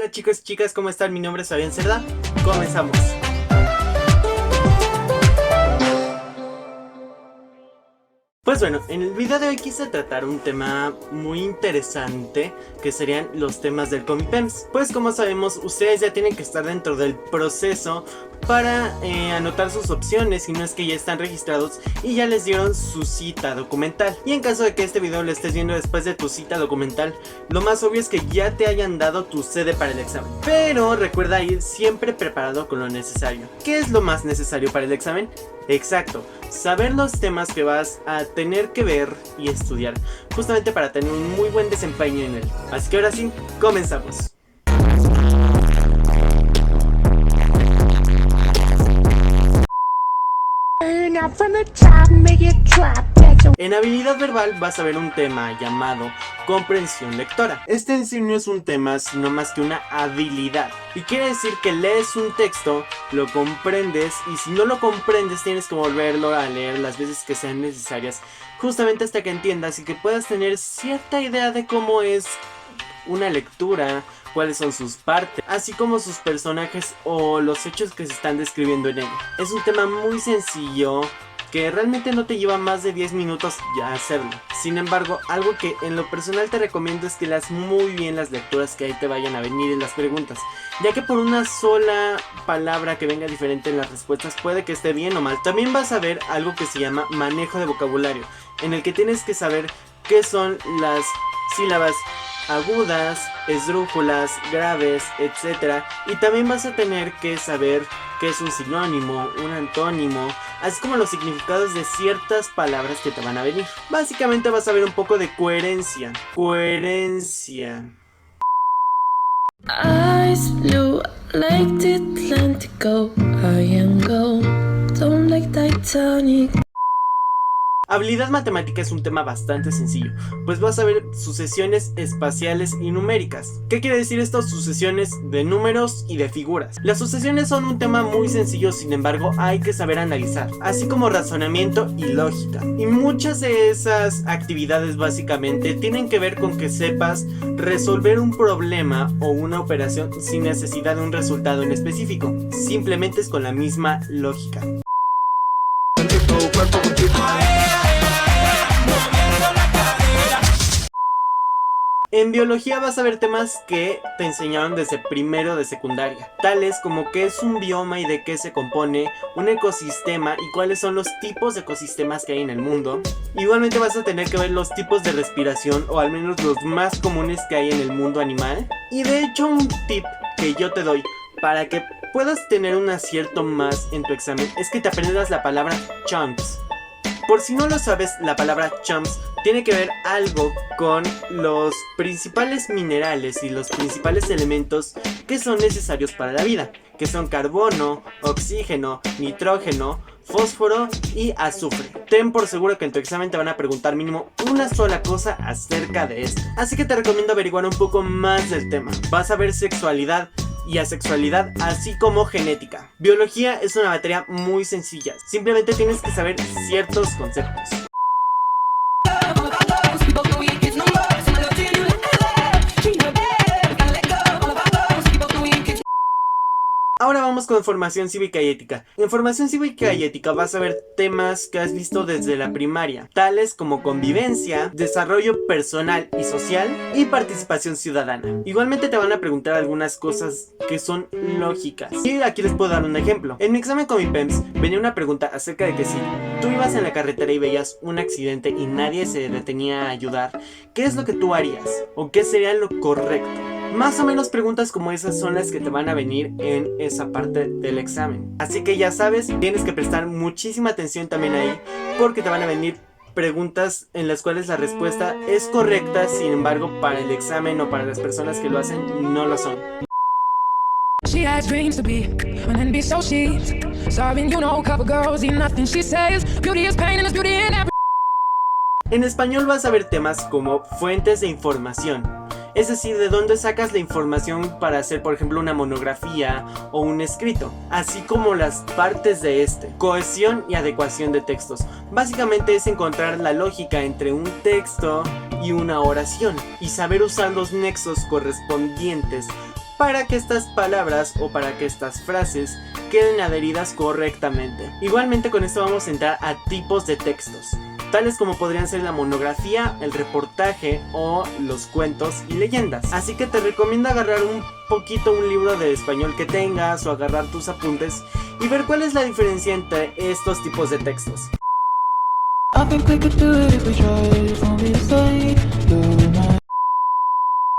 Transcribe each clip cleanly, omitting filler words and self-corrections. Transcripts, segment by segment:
Hola chicos y chicas, ¿cómo están? Mi nombre es Fabián Cerda. Comenzamos. Pues bueno, en el video de hoy quise tratar un tema muy interesante, que serían los temas del Comipems. Pues como sabemos, ustedes ya tienen que estar dentro del proceso para anotar sus opciones, si no es que ya están registrados y ya les dieron su cita documental. Y en caso de que este video lo estés viendo después de tu cita documental, lo más obvio es que ya te hayan dado tu sede para el examen. Pero recuerda ir siempre preparado con lo necesario. ¿Qué es lo más necesario para el examen? Exacto, saber los temas que vas a tener que ver y estudiar, justamente para tener un muy buen desempeño en él. Así que ahora sí, comenzamos. En habilidad verbal vas a ver un tema llamado comprensión lectora. Este en sí no es un tema, sino más que una habilidad. Y quiere decir que lees un texto, lo comprendes, y si no lo comprendes tienes que volverlo a leer las veces que sean necesarias, justamente hasta que entiendas y que puedas tener cierta idea de cómo es una lectura, cuáles son sus partes, así como sus personajes o los hechos que se están describiendo en ella. Es un tema muy sencillo que realmente no te lleva más de 10 minutos ya hacerlo. Sin embargo, algo que en lo personal te recomiendo es que leas muy bien las lecturas que ahí te vayan a venir en las preguntas, ya que por una sola palabra que venga diferente en las respuestas puede que esté bien o mal. También vas a ver algo que se llama manejo de vocabulario, en el que tienes que saber qué son las sílabas agudas, esdrújulas, graves, etc. Y también vas a tener que saber qué es un sinónimo, un antónimo, así como los significados de ciertas palabras que te van a venir. Básicamente vas a ver un poco de coherencia. Eyes blue like the Atlantic, go high and go, don't like Titanic. Habilidad matemática es un tema bastante sencillo, pues vas a ver sucesiones espaciales y numéricas. ¿Qué quiere decir esto? Sucesiones de números y de figuras. Las sucesiones son un tema muy sencillo, sin embargo hay que saber analizar, así como razonamiento y lógica. Y muchas de esas actividades básicamente tienen que ver con que sepas resolver un problema o una operación sin necesidad de un resultado en específico. Simplemente es con la misma lógica. En biología vas a ver temas que te enseñaron desde primero de secundaria, tales como qué es un bioma y de qué se compone, un ecosistema y cuáles son los tipos de ecosistemas que hay en el mundo. Igualmente vas a tener que ver los tipos de respiración, o al menos los más comunes que hay en el mundo animal. Y de hecho un tip que yo te doy para que puedas tener un acierto más en tu examen es que te aprendas la palabra chunks. Por si no lo sabes, la palabra chunks tiene que ver algo con los principales minerales y los principales elementos que son necesarios para la vida, que son carbono, oxígeno, nitrógeno, fósforo y azufre. Ten por seguro que en tu examen te van a preguntar mínimo una sola cosa acerca de esto. Así que te recomiendo averiguar un poco más del tema. Vas a ver sexualidad y asexualidad, así como genética. Biología es una materia muy sencilla, simplemente tienes que saber ciertos conceptos. Ahora vamos con formación cívica y ética. En formación cívica y ética vas a ver temas que has visto desde la primaria, tales como convivencia, desarrollo personal y social y participación ciudadana. Igualmente te van a preguntar algunas cosas que son lógicas. Y aquí les puedo dar un ejemplo. En mi examen Comipems venía una pregunta acerca de que si tú ibas en la carretera y veías un accidente y nadie se detenía a ayudar, ¿qué es lo que tú harías? ¿O qué sería lo correcto? Más o menos preguntas como esas son las que te van a venir en esa parte del examen. Así que ya sabes, tienes que prestar muchísima atención también ahí, porque te van a venir preguntas en las cuales la respuesta es correcta, sin embargo para el examen o para las personas que lo hacen no lo son. She has dreams to be, and then be so she. Sorry, you know, couple girls eat nothing she says. Beauty is pain and it's beauty in every. En español vas a ver temas como fuentes de información. Es decir, de dónde sacas la información para hacer, por ejemplo, una monografía o un escrito, así como las partes de este, cohesión y adecuación de textos. Básicamente es encontrar la lógica entre un texto y una oración y saber usar los nexos correspondientes para que estas palabras o para que estas frases queden adheridas correctamente. Igualmente con esto vamos a entrar a tipos de textos, tales como podrían ser la monografía, el reportaje o los cuentos y leyendas. Así que te recomiendo agarrar un libro de español que tengas o agarrar tus apuntes y ver cuál es la diferencia entre estos tipos de textos.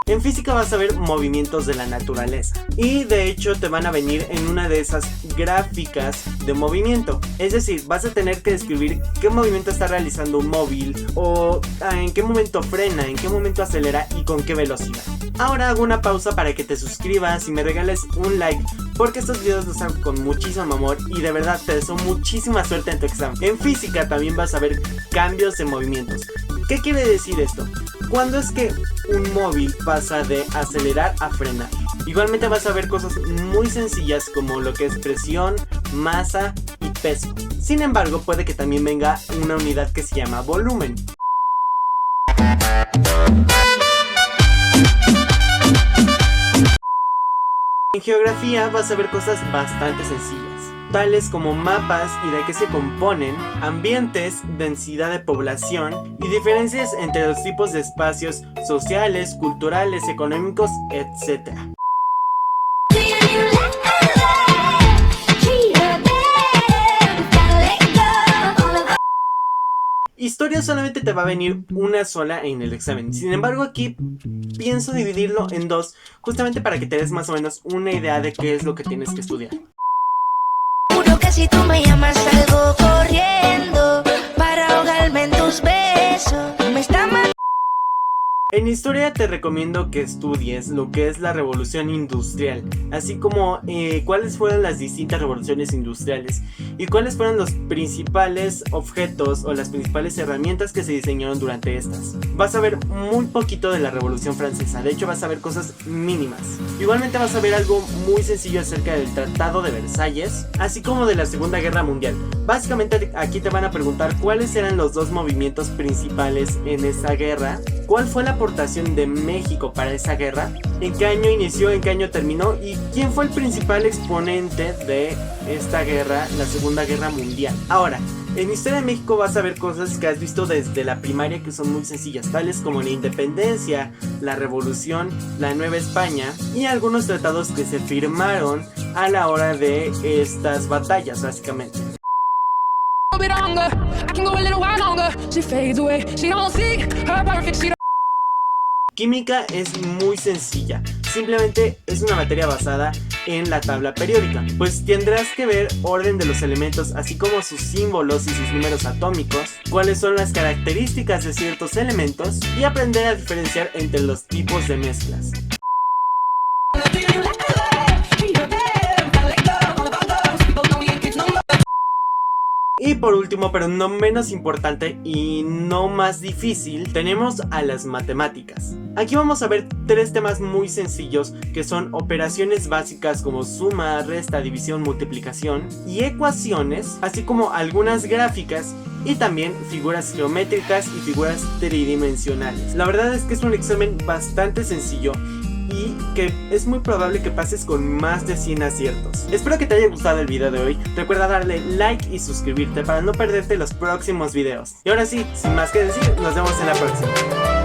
En física vas a ver movimientos de la naturaleza y de hecho te van a venir en una de esas gráficas de movimiento. Es decir, vas a tener que describir qué movimiento está realizando un móvil o en qué momento frena, en qué momento acelera y con qué velocidad. Ahora hago una pausa para que te suscribas y me regales un like, porque estos videos los hago con muchísimo amor y de verdad te deseo muchísima suerte en tu examen. En física también vas a ver cambios de movimientos. ¿Qué quiere decir esto? ¿Cuándo es que un móvil pasa de acelerar a frenar? Igualmente vas a ver cosas muy sencillas como lo que es presión, masa y peso. Sin embargo, puede que también venga una unidad que se llama volumen. En geografía vas a ver cosas bastante sencillas, tales como mapas y de qué se componen, ambientes, densidad de población y diferencias entre los tipos de espacios sociales, culturales, económicos, etc. Historia solamente te va a venir una sola en el examen. Sin embargo, aquí pienso dividirlo en dos, justamente para que te des más o menos una idea de qué es lo que tienes que estudiar. Juro que si tú me llamas salgo corriendo para ahogarme en tus besos. Me está mal. En historia te recomiendo que estudies lo que es la revolución industrial, así como cuáles fueron las distintas revoluciones industriales y cuáles fueron los principales objetos o las principales herramientas que se diseñaron durante estas. Vas a ver muy poquito de la Revolución Francesa, de hecho vas a ver cosas mínimas. Igualmente vas a ver algo muy sencillo acerca del Tratado de Versalles, así como de la Segunda Guerra Mundial. Básicamente aquí te van a preguntar cuáles eran los dos movimientos principales en esa guerra, cuál fue la aportación de México para esa guerra, en qué año inició, en qué año terminó y quién fue el principal exponente de esta guerra, la Segunda Guerra Mundial. Ahora, en Historia de México vas a ver cosas que has visto desde la primaria que son muy sencillas, tales como la independencia, la revolución, la Nueva España y algunos tratados que se firmaron a la hora de estas batallas, básicamente. Química es muy sencilla, simplemente es una materia basada en la tabla periódica, pues tendrás que ver orden de los elementos así como sus símbolos y sus números atómicos, cuáles son las características de ciertos elementos y aprender a diferenciar entre los tipos de mezclas. Y por último, pero no menos importante y no más difícil, tenemos a las matemáticas. Aquí vamos a ver tres temas muy sencillos que son operaciones básicas como suma, resta, división, multiplicación y ecuaciones, así como algunas gráficas y también figuras geométricas y figuras tridimensionales. La verdad es que es un examen bastante sencillo y que es muy probable que pases con más de 100 aciertos. Espero que te haya gustado el video de hoy. Recuerda darle like y suscribirte para no perderte los próximos videos. Y ahora sí, sin más que decir, nos vemos en la próxima.